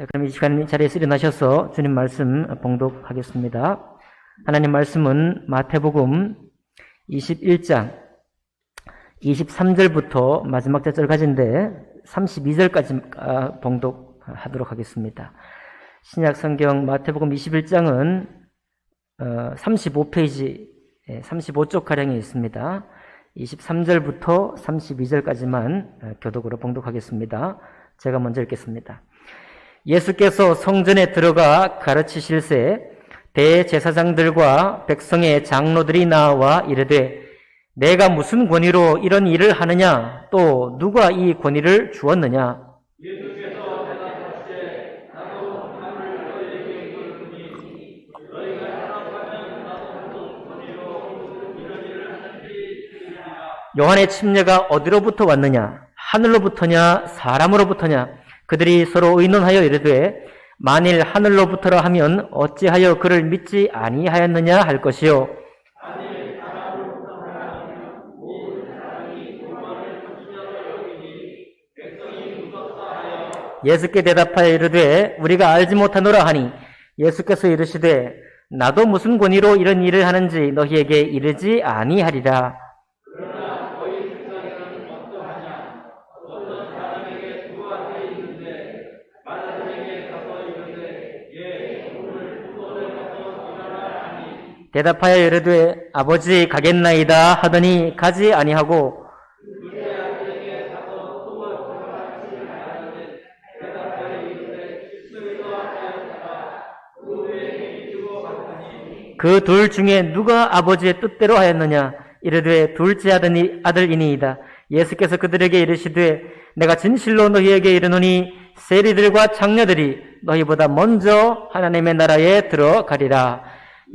그럼 이 시간 자리에서 일어나셔서 주님 말씀 봉독하겠습니다. 하나님 말씀은 마태복음 21장 23절부터 마지막 절까지인데 32절까지 봉독하도록 하겠습니다. 신약 성경 마태복음 21장은 35페이지 35쪽가량에 있습니다. 23절부터 32절까지만 교독으로 봉독하겠습니다. 제가 먼저 읽겠습니다. 예수께서 성전에 들어가 가르치실새 대제사장들과 백성의 장로들이 나와 이르되 내가 무슨 권위로 이런 일을 하느냐? 또 누가 이 권위를 주었느냐? 예수께서 대답하시되 나도 하나님을 너희에게 이르노니 너희가 생각하면 나도 권위로 이런 일을 하는지 들으리라. 요한의 침례가 어디로부터 왔느냐? 하늘로부터냐 사람으로부터냐? 그들이 서로 의논하여 이르되 만일 하늘로부터라 하면 어찌하여 그를 믿지 아니하였느냐 할 것이요. 만일 사람으로부터 하면 모든 사람이 공화를 천주자로 여기니 백성이 무섭다 하여 예수께 대답하여 이르되 우리가 알지 못하노라 하니 예수께서 이르시되 나도 무슨 권위로 이런 일을 하는지 너희에게 이르지 아니하리라. 그러나 너희 세상에는 어떠하냐? 어떤 사람에게 두 아들이 있는데 맏아들에게 가서 이르되 오늘 손을 가서 일하라 하니 대답하여 이르되 아버지 가겠나이다 하더니 가지 아니하고 둘째 아들에게 가서 또 같이 하는데 대답하여 이르되 실수로 하였다가 그 후에 힘이 주고 갔더니 그 둘 중에 누가 아버지의 뜻대로 하였느냐? 이르되 둘째 아들이니이다. 예수께서 그들에게 이르시되 내가 진실로 너희에게 이르노니 세리들과 장녀들이 너희보다 먼저 하나님의 나라에 들어가리라.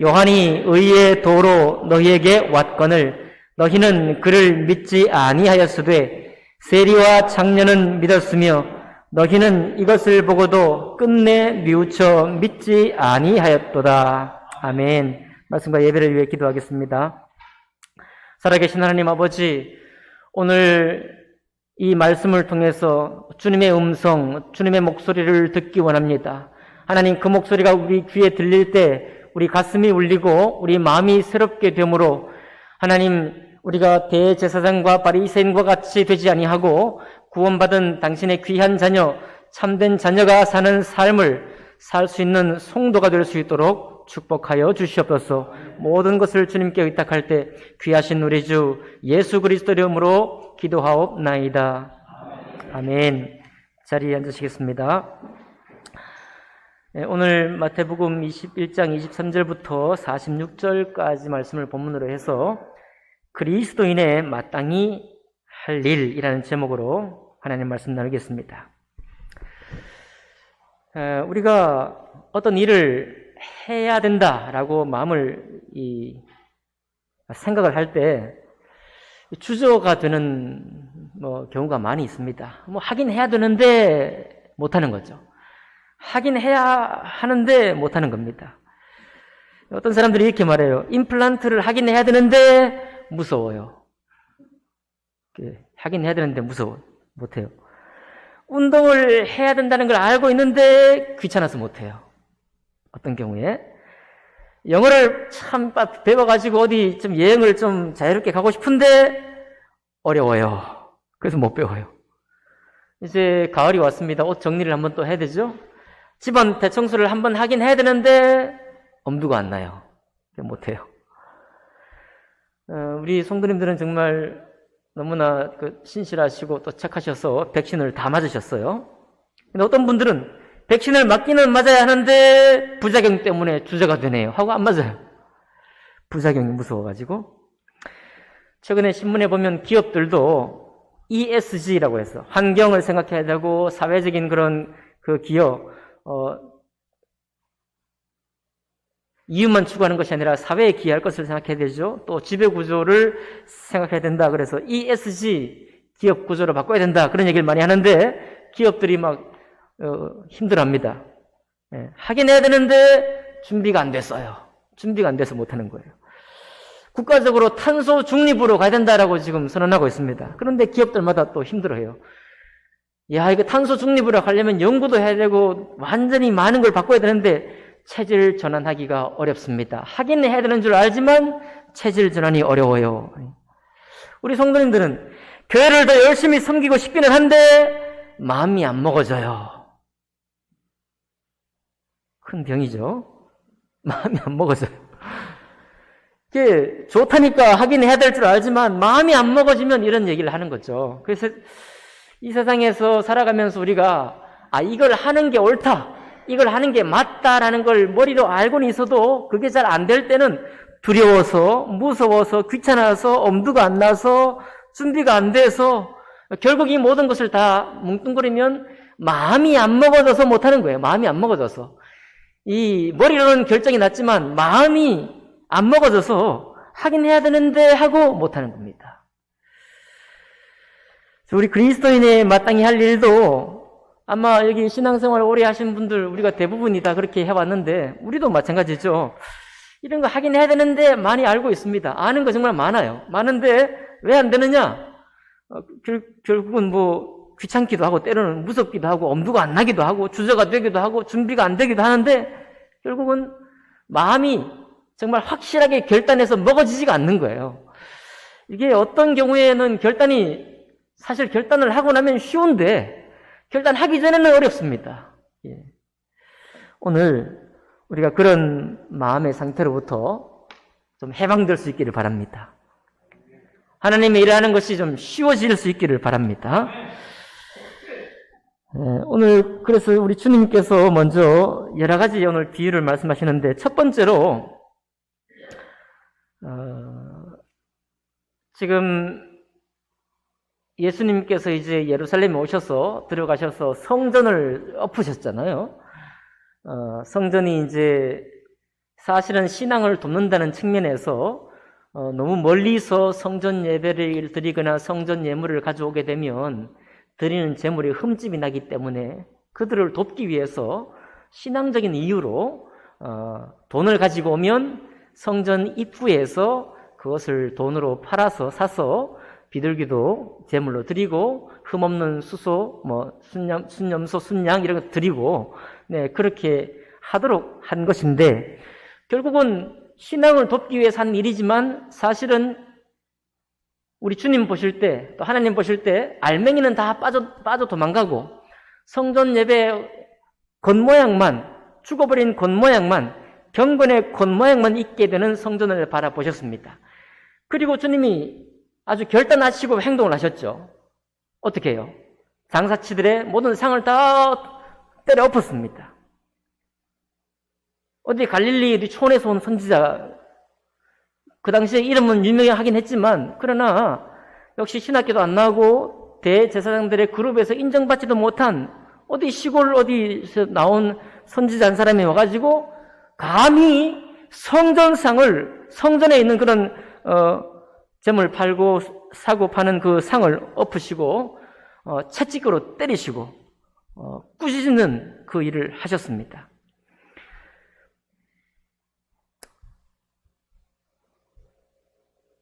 요한이 의의 도로 너희에게 왔거늘 너희는 그를 믿지 아니하였으되 세리와 장녀는 믿었으며 너희는 이것을 보고도 끝내 뉘우쳐 믿지 아니하였도다. 아멘. 말씀과 예배를 위해 기도하겠습니다. 살아계신 하나님 아버지, 오늘 이 말씀을 통해서 주님의 음성, 주님의 목소리를 듣기 원합니다. 하나님, 그 목소리가 우리 귀에 들릴 때 우리 가슴이 울리고 우리 마음이 새롭게 되므로 하나님, 우리가 대제사장과 바리새인과 같이 되지 아니하고 구원받은 당신의 귀한 자녀, 참된 자녀가 사는 삶을 살 수 있는 성도가 될 수 있도록 축복하여 주시옵소서. 모든 것을 주님께 의탁할 때 귀하신 우리 주 예수 그리스도 이름으로 기도하옵나이다. 아멘. 자리에 앉으시겠습니다. 오늘 마태복음 21장 23절부터 46절까지 말씀을 본문으로 해서 그리스도인의 마땅히 할 일이라는 제목으로 하나님 말씀 나누겠습니다. 우리가 어떤 일을 해야 된다라고 마음을 생각을 할 때 주저가 되는 경우가 많이 있습니다. 하긴 해야 되는데 못하는 거죠. 하긴 해야 하는데 못하는 겁니다. 어떤 사람들이 이렇게 말해요. 임플란트를 하긴 해야 되는데 무서워요. 하긴 해야 되는데 무서워. 못해요. 운동을 해야 된다는 걸 알고 있는데 귀찮아서 못해요. 어떤 경우에 영어를 참 배워가지고 어디 좀 여행을 좀 자유롭게 가고 싶은데 어려워요. 그래서 못 배워요. 이제 가을이 왔습니다. 옷 정리를 한번 또 해야 되죠. 집안 대청소를 한번 하긴 해야 되는데 엄두가 안 나요. 못해요. 우리 성도님들은 정말 너무나 신실하시고 또 착하셔서 백신을 다 맞으셨어요. 근데 어떤 분들은 백신을 맞기는 맞아야 하는데 부작용 때문에 주저가 되네요 하고 안 맞아요. 부작용이 무서워가지고. 최근에 신문에 보면 기업들도 ESG라고 해서 환경을 생각해야 되고 사회적인 그런 그 기업 이윤만 추구하는 것이 아니라 사회에 기여할 것을 생각해야 되죠. 또 지배구조를 생각해야 된다. 그래서 ESG 기업 구조로 바꿔야 된다. 그런 얘기를 많이 하는데 기업들이 막 힘들어합니다. 하긴 해야 되는데 준비가 안 됐어요. 준비가 안 돼서 못하는 거예요. 국가적으로 탄소 중립으로 가야 된다라고 지금 선언하고 있습니다. 그런데 기업들마다 또 힘들어해요. 야, 이거 탄소 중립으로 가려면 연구도 해야 되고 완전히 많은 걸 바꿔야 되는데 체질 전환하기가 어렵습니다. 하긴 해야 되는 줄 알지만 체질 전환이 어려워요. 우리 성도님들은 교회를 더 열심히 섬기고 싶기는 한데 마음이 안 먹어져요. 큰 병이죠. 마음이 안 먹어져요. 이게 좋다니까 하긴 해야 될 줄 알지만 마음이 안 먹어지면 이런 얘기를 하는 거죠. 그래서 이 세상에서 살아가면서 우리가 이걸 하는 게 옳다, 이걸 하는 게 맞다라는 걸 머리로 알고는 있어도 그게 잘 안 될 때는 두려워서, 무서워서, 귀찮아서, 엄두가 안 나서, 준비가 안 돼서 결국 이 모든 것을 다 뭉뚱그리면 마음이 안 먹어져서 못하는 거예요. 마음이 안 먹어져서. 이 머리로는 결정이 났지만 마음이 안 먹어져서 하긴 해야 되는데 하고 못하는 겁니다. 우리 그리스도인의 마땅히 할 일도 아마 여기 신앙생활 오래 하신 분들 우리가 대부분이 다 그렇게 해왔는데 우리도 마찬가지죠. 이런 거 하긴 해야 되는데 많이 알고 있습니다. 아는 거 정말 많아요. 많은데 왜 안 되느냐? 결국은 뭐 귀찮기도 하고 때로는 무섭기도 하고 엄두가 안 나기도 하고 주저가 되기도 하고 준비가 안 되기도 하는데 결국은 마음이 정말 확실하게 결단해서 먹어지지가 않는 거예요. 이게 어떤 경우에는 사실 결단을 하고 나면 쉬운데 결단하기 전에는 어렵습니다. 예. 오늘 우리가 그런 마음의 상태로부터 좀 해방될 수 있기를 바랍니다. 하나님의 일을 하는 것이 좀 쉬워질 수 있기를 바랍니다. 오늘 그래서 우리 주님께서 먼저 여러 가지 오늘 비유를 말씀하시는데 첫 번째로 지금 예수님께서 이제 예루살렘에 오셔서 들어가셔서 성전을 엎으셨잖아요. 성전이 이제 사실은 신앙을 돕는다는 측면에서 너무 멀리서 성전 예배를 드리거나 성전 예물을 가져오게 되면 드리는 제물이 흠집이 나기 때문에 그들을 돕기 위해서 신앙적인 이유로 돈을 가지고 오면 성전 입구에서 그것을 돈으로 팔아서 사서 비둘기도 제물로 드리고 흠없는 수소, 순염소, 순양 이런 거 드리고 그렇게 하도록 한 것인데 결국은 신앙을 돕기 위해서 한 일이지만 사실은 우리 주님 보실 때 또 하나님 보실 때 알맹이는 다 빠져 도망가고 성전 예배 겉모양만 죽어버린 겉모양만 경건의 겉모양만 있게 되는 성전을 바라보셨습니다. 그리고 주님이 아주 결단하시고 행동을 하셨죠. 어떻게 해요? 장사치들의 모든 상을 다 때려 엎었습니다. 어디 갈릴리 촌에서 온 선지자 그 당시에 이름은 유명하긴 했지만 그러나 역시 신학교도 안 나오고 대제사장들의 그룹에서 인정받지도 못한 어디 시골 어디서 나온 선지자 한 사람이 와가지고 감히 성전상을 성전에 있는 그런 재물 팔고 사고 파는 그 상을 엎으시고 채찍으로 때리시고 꾸짖는 그 일을 하셨습니다.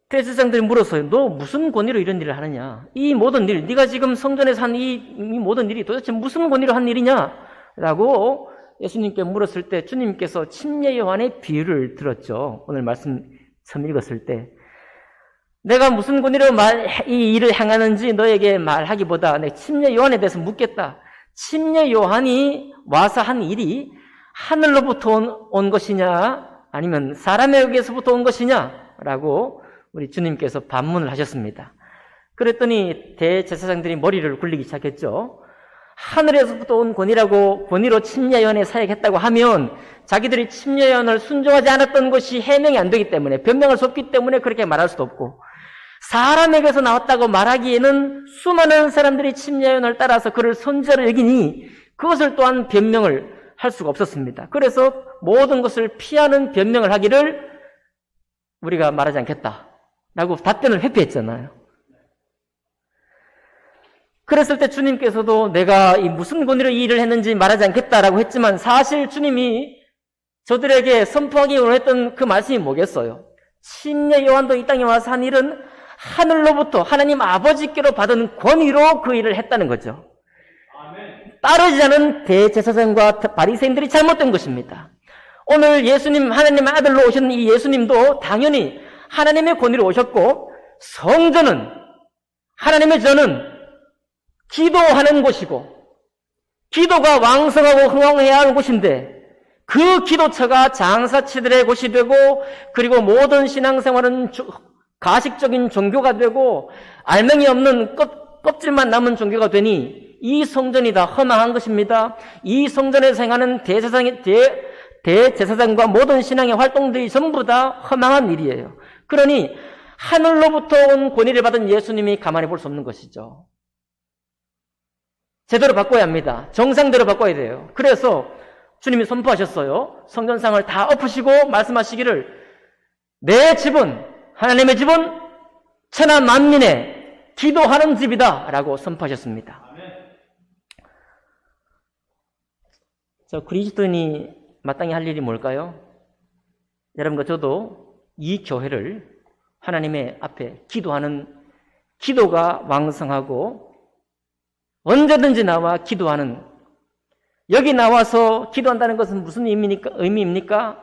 대제사장들이 물었어요. 너 무슨 권위로 이런 일을 하느냐? 이 모든 일, 네가 지금 성전에서 한 이 모든 일이 도대체 무슨 권위로 한 일이냐? 라고 예수님께 물었을 때 주님께서 침례 요한의 비유를 들었죠. 오늘 말씀 처음 읽었을 때 내가 무슨 권위로 이 일을 행하는지 너에게 말하기보다 내 침례 요한에 대해서 묻겠다. 침례 요한이 와서 한 일이 하늘로부터 온 것이냐 아니면 사람에게서부터 온 것이냐 라고 우리 주님께서 반문을 하셨습니다. 그랬더니 대제사장들이 머리를 굴리기 시작했죠. 하늘에서부터 온 권위로 침례요한에 사역했다고 하면 자기들이 침례요한을 순종하지 않았던 것이 해명이 안 되기 때문에 변명할 수 없기 때문에 그렇게 말할 수도 없고 사람에게서 나왔다고 말하기에는 수많은 사람들이 침례요한을 따라서 그를 선지자로 여기니 그것을 또한 변명을 할 수가 없었습니다. 그래서 모든 것을 피하는 변명을 하기를 우리가 말하지 않겠다라고 답변을 회피했잖아요. 그랬을 때 주님께서도 내가 무슨 권위로 이 일을 했는지 말하지 않겠다라고 했지만 사실 주님이 저들에게 선포하기 원했던 그 말씀이 뭐겠어요? 침례 요한도 이 땅에 와서 한 일은 하늘로부터 하나님 아버지께로 받은 권위로 그 일을 했다는 거죠. 따르지 않은 대제사장과 바리새인들이 잘못된 것입니다. 오늘 예수님, 하나님의 아들로 오신 이 예수님도 당연히 하나님의 권위로 오셨고, 성전은, 하나님의 전은 기도하는 곳이고, 기도가 왕성하고 흥황해야 할 곳인데, 그 기도처가 장사치들의 곳이 되고, 그리고 모든 신앙생활은 가식적인 종교가 되고, 알맹이 없는 껍질만 남은 종교가 되니, 이 성전이 다 허망한 것입니다. 이 성전에서 행하는 대제사장과 모든 신앙의 활동들이 전부 다 허망한 일이에요. 그러니 하늘로부터 온 권위를 받은 예수님이 가만히 볼 수 없는 것이죠. 제대로 바꿔야 합니다. 정상대로 바꿔야 돼요. 그래서 주님이 선포하셨어요. 성전상을 다 엎으시고 말씀하시기를, 내 집은, 하나님의 집은 천하 만민의 기도하는 집이다 라고 선포하셨습니다. 그리스도인이 마땅히 할 일이 뭘까요? 여러분과 저도 이 교회를 하나님의 앞에 기도하는, 기도가 왕성하고 언제든지 나와 기도하는, 여기 나와서 기도한다는 것은 무슨 의미입니까?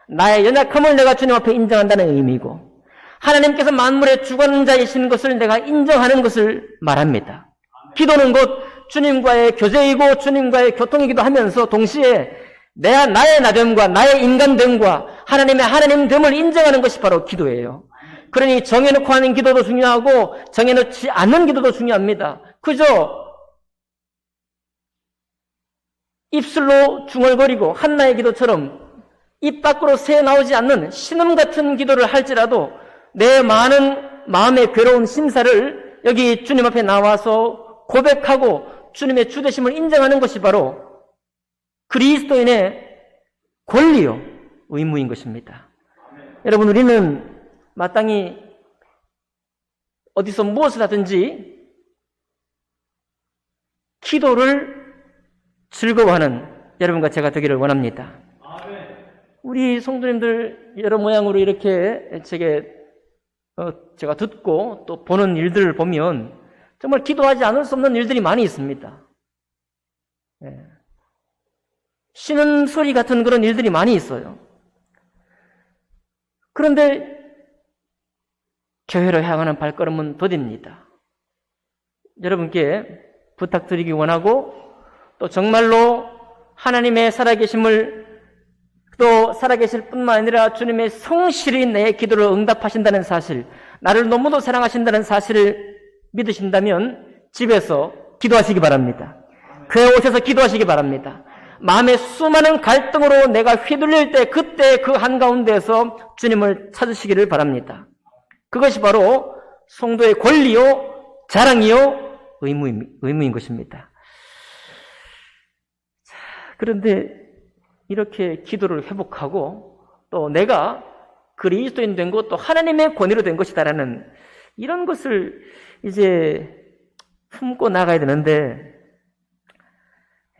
나의 연약함을 내가 주님 앞에 인정한다는 의미고, 하나님께서 만물의 주관자이신 것을 내가 인정하는 것을 말합니다. 기도는 곧 주님과의 교제이고 주님과의 교통이기도 하면서 동시에 나의 나됨과 나의 인간됨과 하나님의 하나님됨을 인정하는 것이 바로 기도예요. 그러니 정해놓고 하는 기도도 중요하고 정해놓지 않는 기도도 중요합니다. 그저 입술로 중얼거리고 한나의 기도처럼 입 밖으로 새어나오지 않는 신음 같은 기도를 할지라도 내 많은 마음의 괴로운 심사를 여기 주님 앞에 나와서 고백하고 주님의 주되심을 인정하는 것이 바로 그리스도인의 권리요, 의무인 것입니다. 여러분, 우리는 마땅히 어디서 무엇을 하든지 기도를 즐거워하는 여러분과 제가 되기를 원합니다. 우리 성도님들 여러 모양으로 이렇게 제가 듣고 또 보는 일들을 보면 정말 기도하지 않을 수 없는 일들이 많이 있습니다. 쉬는 소리 같은 그런 일들이 많이 있어요. 그런데 교회로 향하는 발걸음은 더딥니다. 여러분께 부탁드리기 원하고 또 정말로 하나님의 살아계심을 또 살아계실 뿐만 아니라 주님의 성실히 내 기도를 응답하신다는 사실, 나를 너무도 사랑하신다는 사실을 믿으신다면 집에서 기도하시기 바랍니다. 교회 오셔서 기도하시기 바랍니다. 마음의 수많은 갈등으로 내가 휘둘릴 때 그때 그 한가운데에서 주님을 찾으시기를 바랍니다. 그것이 바로 성도의 권리요, 자랑이요, 의무인 것입니다. 그런데 이렇게 기도를 회복하고 또 내가 그리스도인 된 것, 또 하나님의 권위로 된 것이다라는 이런 것을 이제 품고 나가야 되는데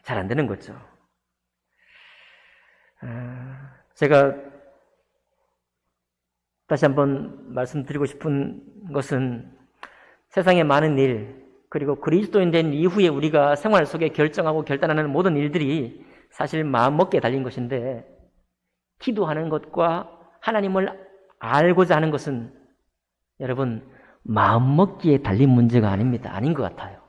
잘 안 되는 거죠. 제가 다시 한번 말씀드리고 싶은 것은 세상의 많은 일, 그리고 그리스도인 된 이후에 우리가 생활 속에 결정하고 결단하는 모든 일들이 사실 마음먹기에 달린 것인데, 기도하는 것과 하나님을 알고자 하는 것은 여러분 마음먹기에 달린 문제가 아닙니다. 아닌 것 같아요.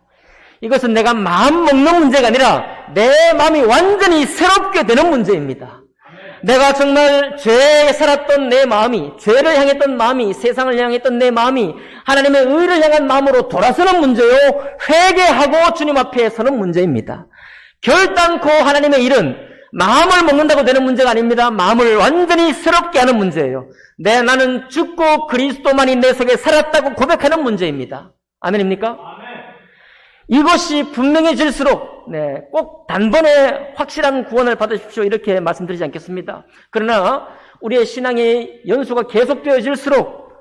이것은 내가 마음 먹는 문제가 아니라 내 마음이 완전히 새롭게 되는 문제입니다. 내가 정말 죄에 살았던 내 마음이, 죄를 향했던 마음이, 세상을 향했던 내 마음이 하나님의 의를 향한 마음으로 돌아서는 문제요, 회개하고 주님 앞에 서는 문제입니다. 결단코 하나님의 일은 마음을 먹는다고 되는 문제가 아닙니다. 마음을 완전히 새롭게 하는 문제예요. 나는 죽고 그리스도만이 내 속에 살았다고 고백하는 문제입니다. 아멘입니까? 이것이 분명해질수록 꼭 단번에 확실한 구원을 받으십시오 이렇게 말씀드리지 않겠습니다. 그러나 우리의 신앙의 연수가 계속되어질수록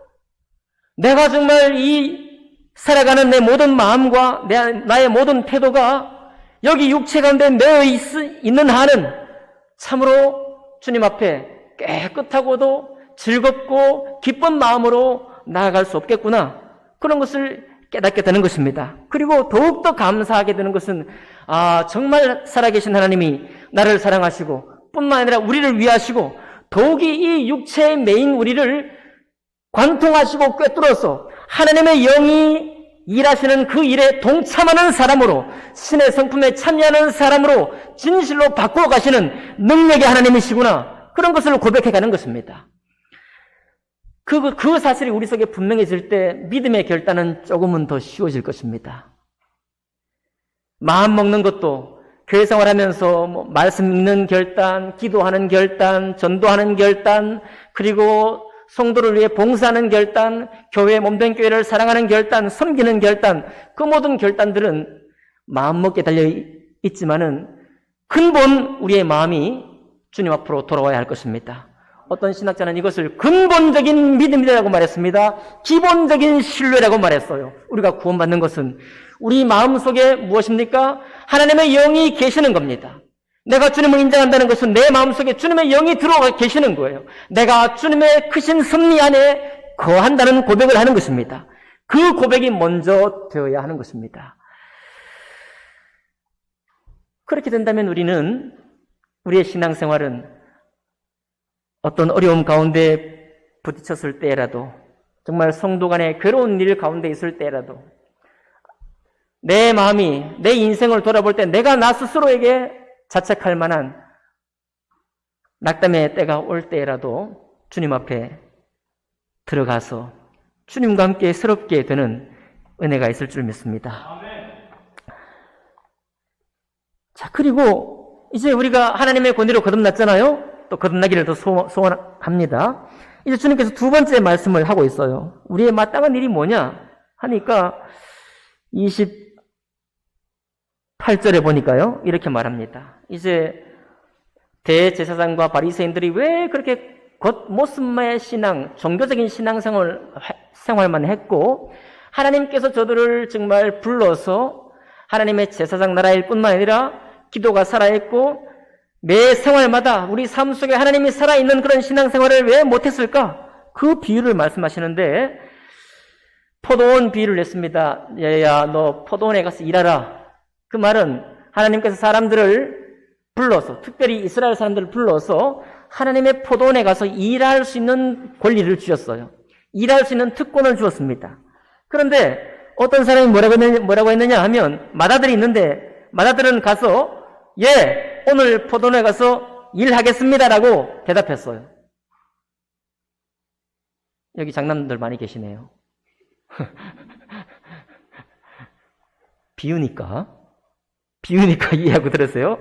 내가 정말 이 살아가는 내 모든 마음과 나의 모든 태도가 여기 육체 가운데 매여 있는 한은 참으로 주님 앞에 깨끗하고도 즐겁고 기쁜 마음으로 나아갈 수 없겠구나, 그런 것을 깨닫게 되는 것입니다. 그리고 더욱더 감사하게 되는 것은 정말 살아계신 하나님이 나를 사랑하시고 뿐만 아니라 우리를 위하시고 더욱이 이 육체의 매인 우리를 관통하시고 꿰뚫어서 하나님의 영이 일하시는 그 일에 동참하는 사람으로, 신의 성품에 참여하는 사람으로 진실로 바꾸어 가시는 능력의 하나님이시구나, 그런 것을 고백해 가는 것입니다. 그 사실이 우리 속에 분명해질 때 믿음의 결단은 조금은 더 쉬워질 것입니다. 마음 먹는 것도 교회 생활하면서 말씀 읽는 결단, 기도하는 결단, 전도하는 결단, 그리고 성도를 위해 봉사하는 결단, 교회 몸된 교회를 사랑하는 결단, 섬기는 결단, 그 모든 결단들은 마음먹기에 달려 있지만은 근본 우리의 마음이 주님 앞으로 돌아와야 할 것입니다. 어떤 신학자는 이것을 근본적인 믿음이라고 말했습니다. 기본적인 신뢰라고 말했어요. 우리가 구원받는 것은 우리 마음속에 무엇입니까? 하나님의 영이 계시는 겁니다. 내가 주님을 인정한다는 것은 내 마음속에 주님의 영이 들어가 계시는 거예요. 내가 주님의 크신 섭리 안에 거한다는 고백을 하는 것입니다. 그 고백이 먼저 되어야 하는 것입니다. 그렇게 된다면 우리의 신앙생활은 어떤 어려움 가운데 부딪혔을 때라도, 정말 성도 간의 괴로운 일 가운데 있을 때라도, 내 마음이, 내 인생을 돌아볼 때 내가 나 스스로에게 자책할 만한 낙담의 때가 올 때라도 주님 앞에 들어가서 주님과 함께 새롭게 되는 은혜가 있을 줄 믿습니다. 자, 그리고 이제 우리가 하나님의 권위로 거듭났잖아요. 또 거듭나기를 더 소원합니다. 이제 주님께서 두 번째 말씀을 하고 있어요. 우리의 마땅한 일이 뭐냐 하니까 28절에 보니까요, 이렇게 말합니다. 이제 대제사장과 바리새인들이 왜 그렇게 겉모습만의 신앙, 종교적인 생활만 했고, 하나님께서 저들을 정말 불러서 하나님의 제사장 나라일 뿐만 아니라 기도가 살아있고 매 생활마다 우리 삶 속에 하나님이 살아있는 그런 신앙생활을 왜 못했을까? 그 비유를 말씀하시는데, 포도원 비유를 냈습니다. 얘야, 너 포도원에 가서 일하라. 그 말은 하나님께서 사람들을 불러서, 특별히 이스라엘 사람들을 불러서 하나님의 포도원에 가서 일할 수 있는 권리를 주셨어요. 일할 수 있는 특권을 주었습니다. 그런데 어떤 사람이 뭐라고 했느냐 하면, 마다들이 있는데 마다들은 가서 예, 오늘 포도원에 가서 일하겠습니다라고 대답했어요. 여기 장남들 많이 계시네요. 비유니까 이해하고 들으세요.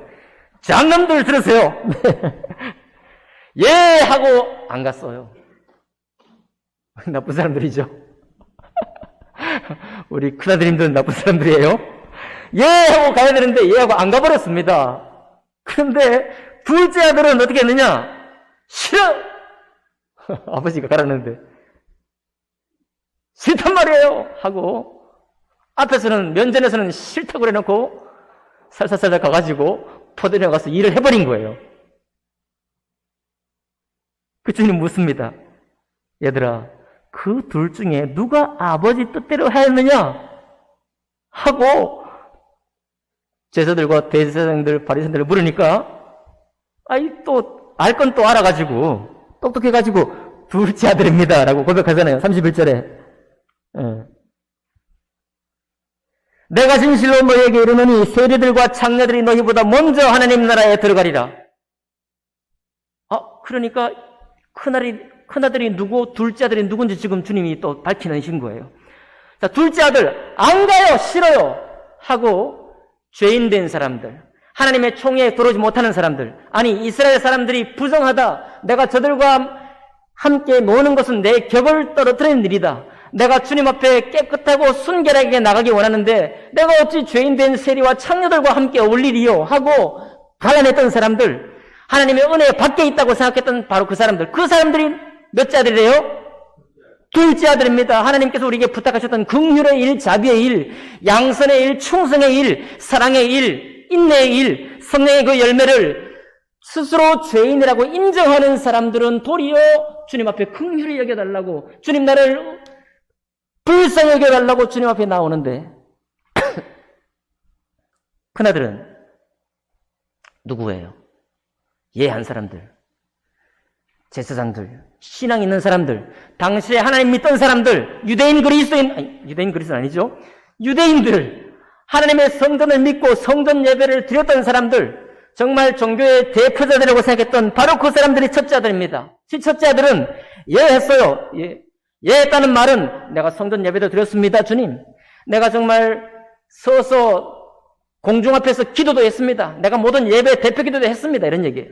장남들 들으세요. 예 하고 안 갔어요. 나쁜 사람들이죠. 우리 큰아드님들은 나쁜 사람들이에요. 예 하고 가야 되는데 예 하고 안 가버렸습니다. 그런데 둘째 아들은 어떻게 했느냐? 싫어! 아버지가 가라는데 싫단 말이에요 하고, 앞에서는, 면전에서는 싫다고 그래놓고 살살살살 가가지고 포도원에 가서 일을 해버린 거예요. 그 주님 묻습니다. 얘들아, 그 둘 중에 누가 아버지 뜻대로 하였느냐? 하고 제사들과 대제사장들, 바리새인들을 물으니까, 또 알 건 또 알아가지고 똑똑해가지고 둘째 아들입니다 라고 고백하잖아요. 31절에. 내가 진실로 너희에게 이르노니 세리들과 창녀들이 너희보다 먼저 하나님 나라에 들어가리라. 그러니까 큰아들이 누구, 둘째 아들이 누군지 지금 주님이 또 밝히는 거예요. 자, 둘째 아들 안 가요, 싫어요 하고 죄인된 사람들, 하나님의 총회에 들어오지 못하는 사람들, 아니 이스라엘 사람들이 부정하다, 내가 저들과 함께 노는 것은 내 격을 떨어뜨리는 일이다, 내가 주님 앞에 깨끗하고 순결하게 나가기 원하는데 내가 어찌 죄인된 세리와 창녀들과 함께 어울리리요 하고 갈라냈던 사람들, 하나님의 은혜 밖에 있다고 생각했던 바로 그 사람들이 몇째 아들이래요? 둘째 아들입니다. 하나님께서 우리에게 부탁하셨던 긍휼의 일, 자비의 일, 양선의 일, 충성의 일, 사랑의 일, 인내의 일, 성령의 그 열매를 스스로 죄인이라고 인정하는 사람들은 도리어 주님 앞에 긍휼히 여겨달라고, 주님 나를 불쌍히 여겨달라고 주님 앞에 나오는데 그나들은 누구예요? 예한 사람들, 제사장들, 신앙 있는 사람들, 당시에 하나님 믿던 사람들, 유대인 그리스도인 아니죠? 유대인들, 하나님의 성전을 믿고 성전 예배를 드렸던 사람들, 정말 종교의 대표자들이라고 생각했던 바로 그 사람들이 첫째 아들입니다. 첫째 아들은 예했어요. 예했다는 말은 내가 성전 예배도 드렸습니다, 주님. 내가 정말 서서 공중 앞에서 기도도 했습니다. 내가 모든 예배 대표 기도도 했습니다. 이런 얘기예요.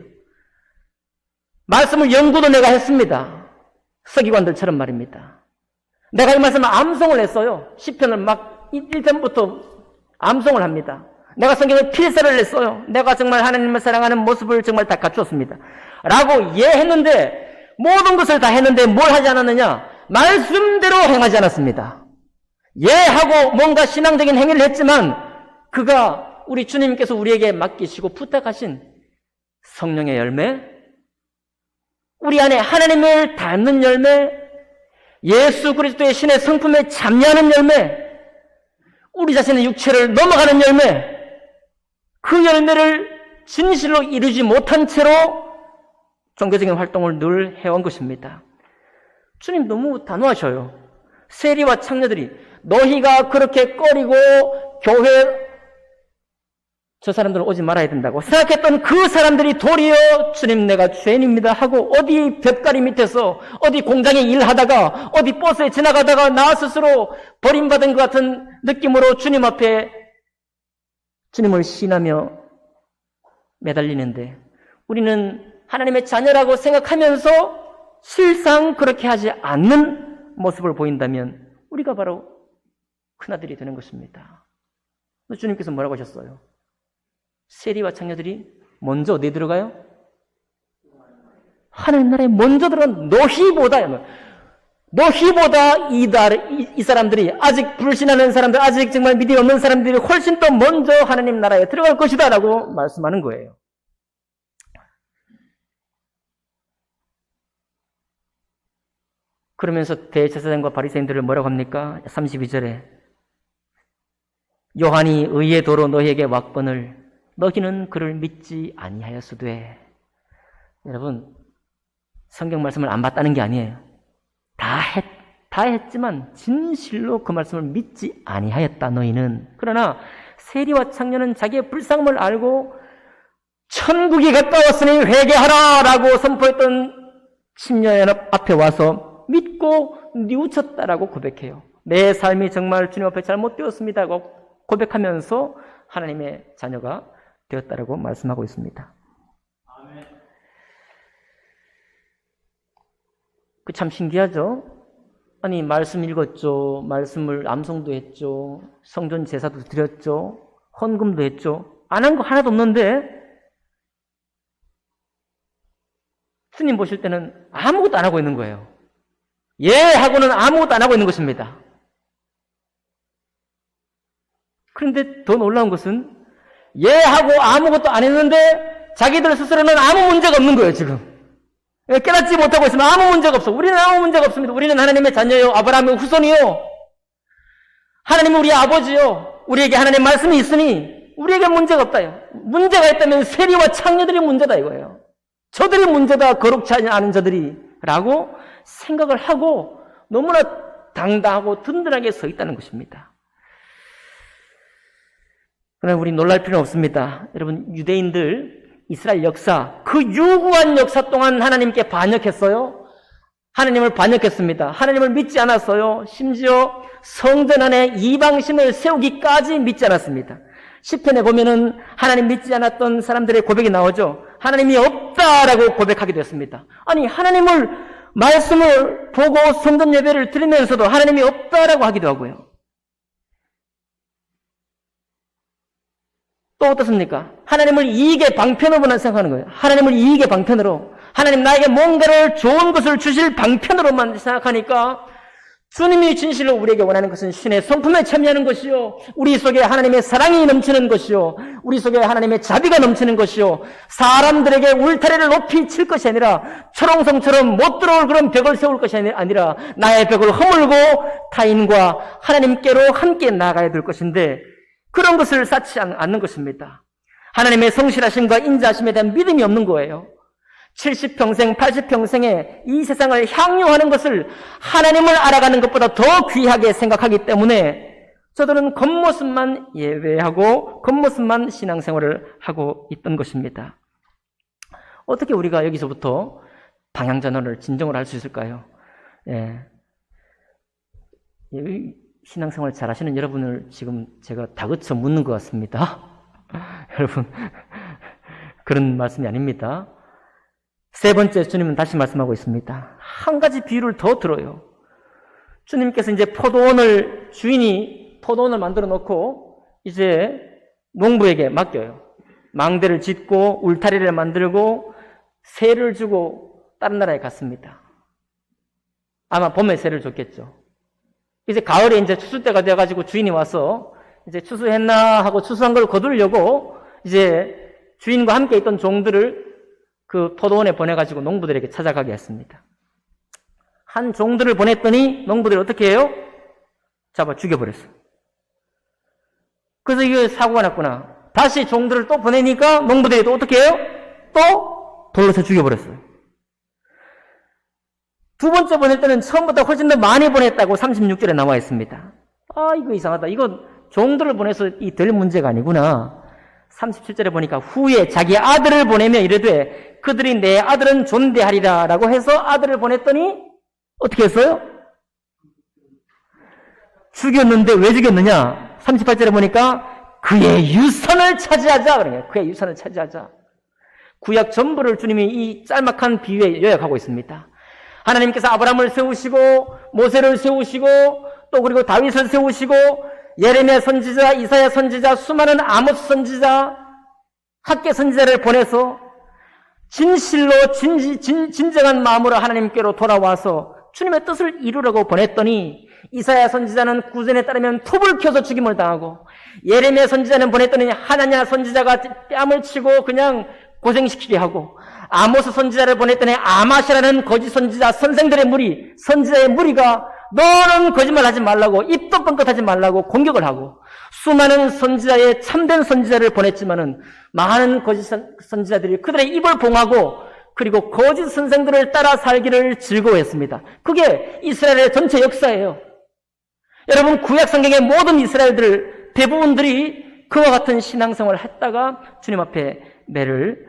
말씀을 연구도 내가 했습니다. 서기관들처럼 말입니다. 내가 이 말씀을 암송을 했어요. 시편을 막 1편부터 암송을 합니다. 내가 성경을 필사를 했어요. 내가 정말 하나님을 사랑하는 모습을 정말 다 갖추었습니다. 라고 예했는데, 모든 것을 다 했는데 뭘 하지 않았느냐? 말씀대로 행하지 않았습니다. 예하고 뭔가 신앙적인 행위를 했지만 그가 우리 주님께서 우리에게 맡기시고 부탁하신 성령의 열매, 우리 안에 하나님을 닮는 열매, 예수 그리스도의 신의 성품에 참여하는 열매, 우리 자신의 육체를 넘어가는 열매, 그 열매를 진실로 이루지 못한 채로 종교적인 활동을 늘 해온 것입니다. 주님 너무 단호하셔요. 세리와 창녀들이 너희가 그렇게 꺼리고 교회 저 사람들은 오지 말아야 된다고 생각했던 그 사람들이 도리어 주님 내가 죄인입니다 하고 어디 벽가리 밑에서 어디 공장에 일하다가 어디 버스에 지나가다가 나 스스로 버림받은 것 같은 느낌으로 주님 앞에 주님을 신하며 매달리는데 우리는 하나님의 자녀라고 생각하면서 실상 그렇게 하지 않는 모습을 보인다면 우리가 바로 큰아들이 되는 것입니다. 주님께서 뭐라고 하셨어요? 세리와 창녀들이 먼저 어디에 들어가요? 하나님 나라에 먼저 들어간 너희보다 이 사람들이 아직 불신하는 사람들, 아직 정말 믿음이 없는 사람들이 훨씬 더 먼저 하나님 나라에 들어갈 것이다 라고 말씀하는 거예요. 그러면서 대제사장과 바리새인들을 뭐라고 합니까? 32절에 요한이 의의 도로 너희에게 왔거늘 너희는 그를 믿지 아니하였으되. 여러분, 성경 말씀을 안 봤다는 게 아니에요. 다 했지만 진실로 그 말씀을 믿지 아니하였다 너희는. 그러나 세리와 창녀는 자기의 불쌍함을 알고 천국이 가까웠으니 회개하라 라고 선포했던 심려연합 앞에 와서 믿고 뉘우쳤다라고 고백해요. 내 삶이 정말 주님 앞에 잘못되었습니다고 고백하면서 하나님의 자녀가 되었다라고 말씀하고 있습니다. 아멘. 그 참 신기하죠? 아니 말씀 읽었죠. 말씀을 암송도 했죠. 성전 제사도 드렸죠. 헌금도 했죠. 안 한 거 하나도 없는데 주님 보실 때는 아무것도 안 하고 있는 거예요. 예하고는 아무것도 안 하고 있는 것입니다. 그런데 더 놀라운 것은 예하고 아무것도 안 했는데 자기들 스스로는 아무 문제가 없는 거예요, 지금. 깨닫지 못하고 있으면 아무 문제가 없어. 우리는 아무 문제가 없습니다. 우리는 하나님의 자녀요. 아브라함의 후손이요. 하나님은 우리의 아버지요. 우리에게 하나님의 말씀이 있으니 우리에게 문제가 없다요. 문제가 있다면 세리와 창녀들이 문제다 이거예요. 저들이 문제다, 거룩치 않은 저들이 라고 생각을 하고 너무나 당당하고 든든하게 서 있다는 것입니다. 그러나 우리 놀랄 필요는 없습니다. 여러분, 유대인들 이스라엘 역사, 그 유구한 역사 동안 하나님께 반역했어요. 하나님을 반역했습니다. 하나님을 믿지 않았어요. 심지어 성전 안에 이방신을 세우기까지 믿지 않았습니다. 시편에 보면은 하나님 믿지 않았던 사람들의 고백이 나오죠. 하나님이 없다라고 고백하기도 했습니다. 아니, 하나님을 말씀을 보고 성전 예배를 드리면서도 하나님이 없다라고 하기도 하고요. 또 어떻습니까? 하나님을 이익의 방편으로만 생각하는 거예요. 하나님을 이익의 방편으로, 하나님 나에게 뭔가를 좋은 것을 주실 방편으로만 생각하니까 주님이 진실로 우리에게 원하는 것은 신의 성품에 참여하는 것이요, 우리 속에 하나님의 사랑이 넘치는 것이요, 우리 속에 하나님의 자비가 넘치는 것이요, 사람들에게 울타리를 높이 칠 것이 아니라 초롱성처럼 못 들어올 그런 벽을 세울 것이 아니라 나의 벽을 허물고 타인과 하나님께로 함께 나아가야 될 것인데, 그런 것을 쌓지 않는 것입니다. 하나님의 성실하심과 인자하심에 대한 믿음이 없는 거예요. 70평생, 80평생에 이 세상을 향유하는 것을 하나님을 알아가는 것보다 더 귀하게 생각하기 때문에 저들은 겉모습만 예배하고 겉모습만 신앙생활을 하고 있던 것입니다. 어떻게 우리가 여기서부터 방향전환을 진정을 할 수 있을까요? 예. 신앙생활 잘 하시는 여러분을 지금 제가 다그쳐 묻는 것 같습니다. 여러분, 그런 말씀이 아닙니다. 세 번째, 주님은 다시 말씀하고 있습니다. 한 가지 비유를 더 들어요. 주님께서 이제 주인이 포도원을 만들어 놓고 이제 농부에게 맡겨요. 망대를 짓고 울타리를 만들고 새를 주고 다른 나라에 갔습니다. 아마 봄에 새를 줬겠죠. 이제 가을에 이제 추수 때가 돼가지고 주인이 와서 이제 추수했나 하고 추수한 걸 거두려고 이제 주인과 함께 있던 종들을 그 포도원에 보내가지고 농부들에게 찾아가게 했습니다. 한 종들을 보냈더니 농부들이 어떻게 해요? 잡아 죽여버렸어요. 그래서 이게 사고가 났구나. 다시 종들을 또 보내니까 농부들이 또 어떻게 해요? 또 돌로서 죽여버렸어요. 두 번째 보낼 때는 처음보다 훨씬 더 많이 보냈다고 36절에 나와 있습니다. 아, 이거 이상하다. 이거 종들을 보내서 될 문제가 아니구나. 37절에 보니까 후에 자기 아들을 보내며 이르되 그들이 내 아들은 존대하리라 라고 해서 아들을 보냈더니 어떻게 했어요? 죽였는데 왜 죽였느냐? 38절에 보니까 그의 유산을 차지하자. 그러냐. 그의 유산을 차지하자. 구약 전부를 주님이 이 짤막한 비유에 요약하고 있습니다. 하나님께서 아브라함을 세우시고 모세를 세우시고 또 그리고 다윗을 세우시고 예레미야 선지자, 이사야 선지자, 수많은 아모스 선지자, 학개 선지자를 보내서 진실로 진정한 마음으로 하나님께로 돌아와서 주님의 뜻을 이루라고 보냈더니 이사야 선지자는 구전에 따르면 톱을 켜서 죽임을 당하고 예레미야 선지자는 보냈더니 하나냐 선지자가 뺨을 치고 그냥 고생시키게 하고 아모스 선지자를 보냈더니 아마시라는 거짓 선지자 선생들의 무리, 선지자의 무리가 너는 거짓말하지 말라고 입도 뻥끗하지 말라고 공격을 하고 수많은 선지자의 참된 선지자를 보냈지만은 많은 거짓 선지자들이 그들의 입을 봉하고 그리고 거짓 선생들을 따라 살기를 즐거워했습니다. 그게 이스라엘의 전체 역사예요. 여러분 구약 성경의 모든 이스라엘들 대부분들이 그와 같은 신앙생활을 했다가 주님 앞에 매를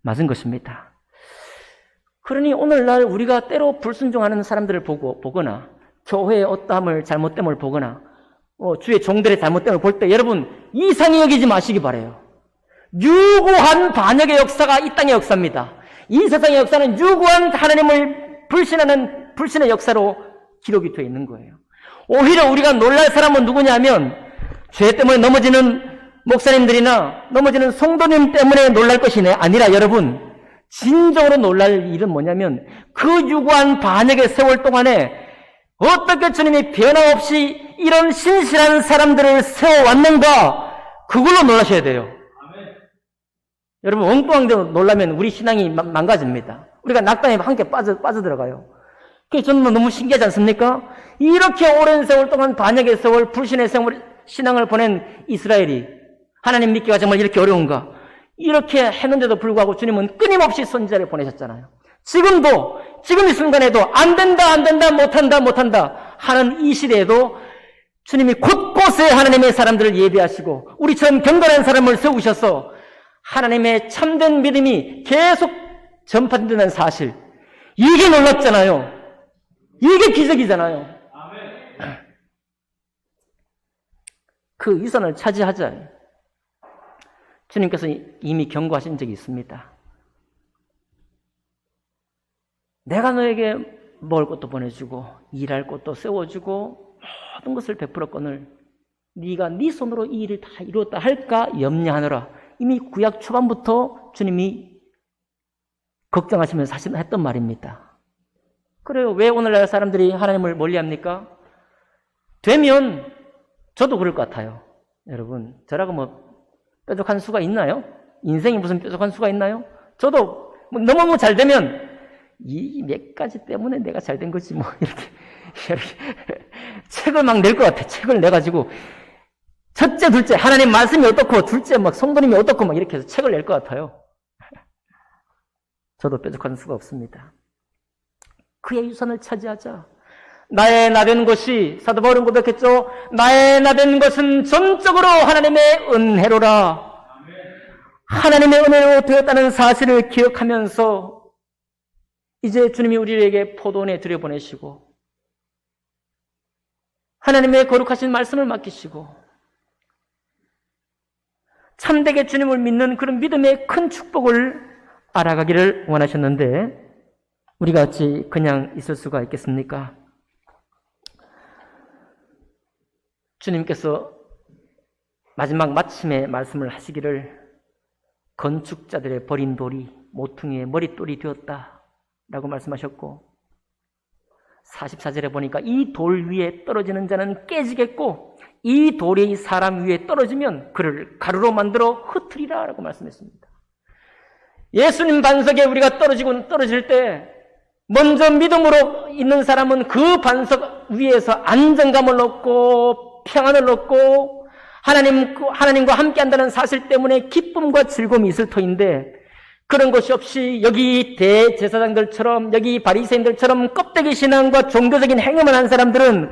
맞은 것입니다. 그러니 오늘날 우리가 때로 불순종하는 사람들을 보거나 교회의 어떠함을 잘못됨을 보거나 주의 종들의 잘못됨을 볼 때 여러분 이상히 여기지 마시기 바라요. 유구한 반역의 역사가 이 땅의 역사입니다. 이 세상의 역사는 유구한 하나님을 불신하는 불신의 역사로 기록이 되어 있는 거예요. 오히려 우리가 놀랄 사람은 누구냐면 죄 때문에 넘어지는 목사님들이나 넘어지는 성도님 때문에 놀랄 것이 아니라 여러분 진정으로 놀랄 일은 뭐냐면 그 유구한 반역의 세월 동안에 어떻게 주님이 변함없이 이런 신실한 사람들을 세워왔는가 그걸로 놀라셔야 돼요. 아멘. 여러분 엉뚱한 데로 놀라면 우리 신앙이 망가집니다. 우리가 낙담에 함께 빠져들어가요. 그게 저는 너무 신기하지 않습니까? 이렇게 오랜 세월 동안 반역의 세월, 불신의 세월, 신앙을 보낸 이스라엘이 하나님 믿기가 정말 이렇게 어려운가? 이렇게 했는데도 불구하고 주님은 끊임없이 선지자를 보내셨잖아요. 지금 이 순간에도 안 된다, 못한다 하는 이 시대에도 주님이 곳곳에 하나님의 사람들을 예비하시고 우리처럼 경건한 사람을 세우셔서 하나님의 참된 믿음이 계속 전파된다는 사실. 이게 놀랍잖아요. 이게 기적이잖아요. 그 유산을 차지하자. 주님께서 이미 경고하신 적이 있습니다. 내가 너에게 먹을 것도 보내주고 일할 것도 세워주고 모든 것을 베풀었거늘 네가 네 손으로 이 일을 다 이루었다 할까 염려하노라. 이미 구약 초반부터 주님이 걱정하시면서 했던 말입니다. 그래요. 왜 오늘날 사람들이 하나님을 멀리합니까? 되면 저도 그럴 것 같아요. 여러분 저라고 뭐 뾰족한 수가 있나요? 인생이 무슨 뾰족한 수가 있나요? 저도 너무 잘 되면 이 몇 가지 때문에 내가 잘 된 거지 뭐 이렇게 책을 막 낼 것 같아. 책을 내가지고 첫째, 둘째, 하나님 말씀이 어떻고, 둘째, 막 성도님이 어떻고, 막 이렇게 해서 책을 낼 것 같아요. 저도 뾰족한 수가 없습니다. 그의 유산을 차지하자. 나의 나된 것이, 사도 바울은 고백했죠. 나의 나된 것은 전적으로 하나님의 은혜로라. 하나님의 은혜로 되었다는 사실을 기억하면서 이제 주님이 우리에게 포도원에 들여보내시고 하나님의 거룩하신 말씀을 맡기시고 참되게 주님을 믿는 그런 믿음의 큰 축복을 알아가기를 원하셨는데 우리가 어찌 그냥 있을 수가 있겠습니까? 주님께서 마지막 마침에 말씀을 하시기를 건축자들의 버린 돌이 모퉁이의 머릿돌이 되었다 라고 말씀하셨고 44절에 보니까 이 돌 위에 떨어지는 자는 깨지겠고 이 돌이 사람 위에 떨어지면 그를 가루로 만들어 흩으리라 라고 말씀했습니다. 예수님 반석에 우리가 떨어질 때 먼저 믿음으로 있는 사람은 그 반석 위에서 안정감을 얻고 평안을 얻고 하나님과 함께 한다는 사실 때문에 기쁨과 즐거움이 있을 터인데 그런 것이 없이 여기 대제사장들처럼 여기 바리새인들처럼 껍데기 신앙과 종교적인 행위만 한 사람들은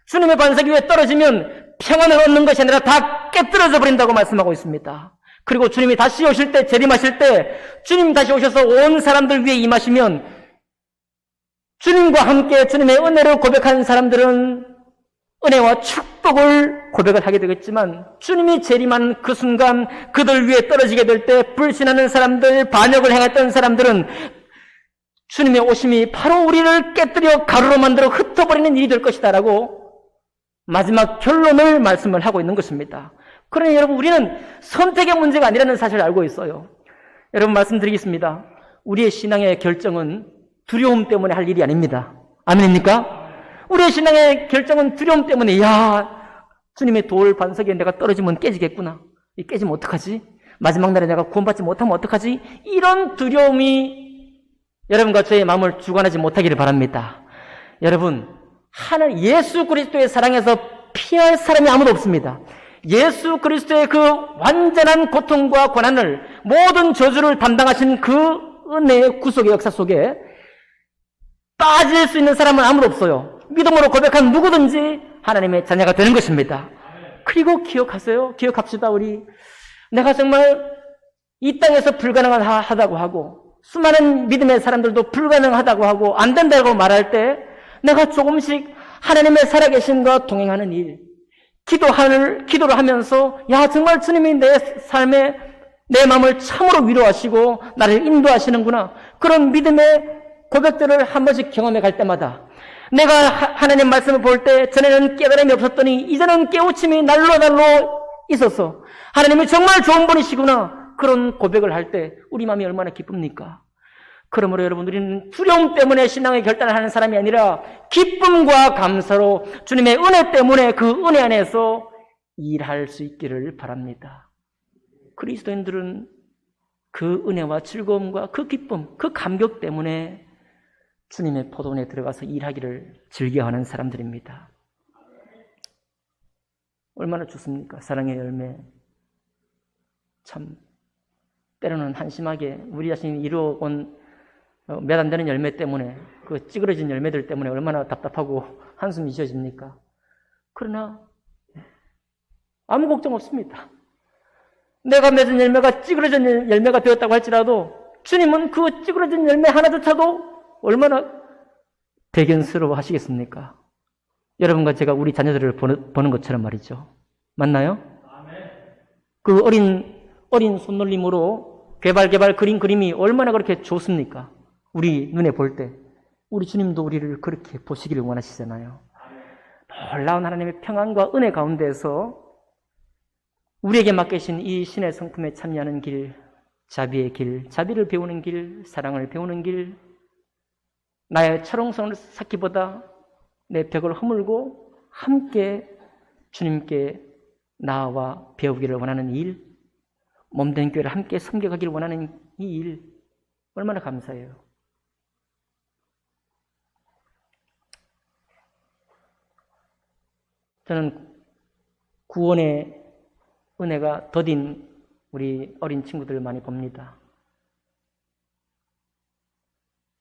주님의 반석 위에 떨어지면 평안을 얻는 것이 아니라 다 깨뜨려져 버린다고 말씀하고 있습니다. 그리고 주님이 다시 오실 때 재림하실 때 주님 다시 오셔서 온 사람들 위에 임하시면 주님과 함께 주님의 은혜를 고백하는 사람들은 은혜와 축복을 고백을 하게 되겠지만 주님이 재림한 그 순간 그들 위에 떨어지게 될 때 불신하는 사람들, 반역을 행했던 사람들은 주님의 오심이 바로 우리를 깨뜨려 가루로 만들어 흩어버리는 일이 될 것이다 라고 마지막 결론을 말씀을 하고 있는 것입니다. 그러니 여러분 우리는 선택의 문제가 아니라는 사실을 알고 있어요. 여러분 말씀드리겠습니다. 우리의 신앙의 결정은 두려움 때문에 할 일이 아닙니다. 아멘입니까? 우리의 신앙의 결정은 두려움 때문에 주님의 돌 반석에 내가 떨어지면 깨지겠구나. 깨지면 어떡하지? 마지막 날에 내가 구원받지 못하면 어떡하지? 이런 두려움이 여러분과 저의 마음을 주관하지 못하기를 바랍니다. 여러분 예수 그리스도의 사랑에서 피할 사람이 아무도 없습니다. 예수 그리스도의 그 완전한 고통과 고난을 모든 저주를 담당하신 그 은혜의 구속의 역사 속에 빠질 수 있는 사람은 아무도 없어요. 믿음으로 고백한 누구든지 하나님의 자녀가 되는 것입니다. 그리고 기억합시다. 우리 내가 정말 이 땅에서 불가능하다고 하고 수많은 믿음의 사람들도 불가능하다고 하고 안 된다고 말할 때 내가 조금씩 하나님의 살아계심과 동행하는 일 기도를 하면서 정말 주님이 내 삶에 내 마음을 참으로 위로하시고 나를 인도하시는구나. 그런 믿음의 고백들을 한 번씩 경험해 갈 때마다 내가 하나님 말씀을 볼 때 전에는 깨달음이 없었더니 이제는 깨우침이 날로 있어서 하나님이 정말 좋은 분이시구나. 그런 고백을 할 때 우리 마음이 얼마나 기쁩니까? 그러므로 여러분 우리는 두려움 때문에 신앙의 결단을 하는 사람이 아니라 기쁨과 감사로 주님의 은혜 때문에 그 은혜 안에서 일할 수 있기를 바랍니다. 그리스도인들은 그 은혜와 즐거움과 그 기쁨, 그 감격 때문에 주님의 포도원에 들어가서 일하기를 즐겨하는 사람들입니다. 얼마나 좋습니까? 사랑의 열매. 참 때로는 한심하게 우리 자신이 이루어온 몇 안 되는 열매 때문에 그 찌그러진 열매들 때문에 얼마나 답답하고 한숨이 쉬어집니까? 그러나 아무 걱정 없습니다. 내가 맺은 열매가 찌그러진 열매가 되었다고 할지라도 주님은 그 찌그러진 열매 하나조차도 얼마나 대견스러워 하시겠습니까? 여러분과 제가 우리 자녀들을 보는 것처럼 말이죠. 맞나요? 그 어린 손놀림으로 개발 그림이 얼마나 그렇게 좋습니까? 우리 눈에 볼 때 우리 주님도 우리를 그렇게 보시기를 원하시잖아요. 놀라운 하나님의 평안과 은혜 가운데서 우리에게 맡기신 이 신의 성품에 참여하는 길, 자비의 길, 자비를 배우는 길, 사랑을 배우는 길, 나의 철옹성을 쌓기보다 내 벽을 허물고 함께 주님께 나와 배우기를 원하는 일, 몸된 교회를 함께 섬겨가기를 원하는 이 일, 얼마나 감사해요. 저는 구원의 은혜가 더딘 우리 어린 친구들 많이 봅니다.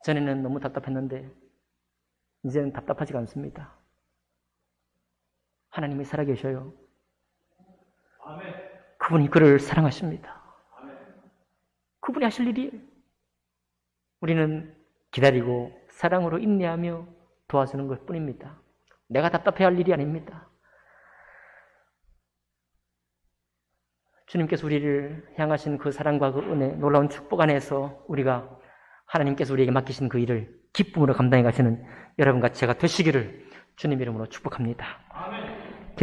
전에는 너무 답답했는데 이제는 답답하지가 않습니다. 하나님이 살아계셔요. 그분이 그를 사랑하십니다. 그분이 하실 일이에요. 우리는 기다리고 사랑으로 인내하며 도와주는 것 뿐입니다. 내가 답답해야 할 일이 아닙니다. 주님께서 우리를 향하신 그 사랑과 그 은혜, 놀라운 축복 안에서 우리가 하나님께서 우리에게 맡기신 그 일을 기쁨으로 감당해 가시는 여러분과 제가 되시기를 주님 이름으로 축복합니다. 아멘.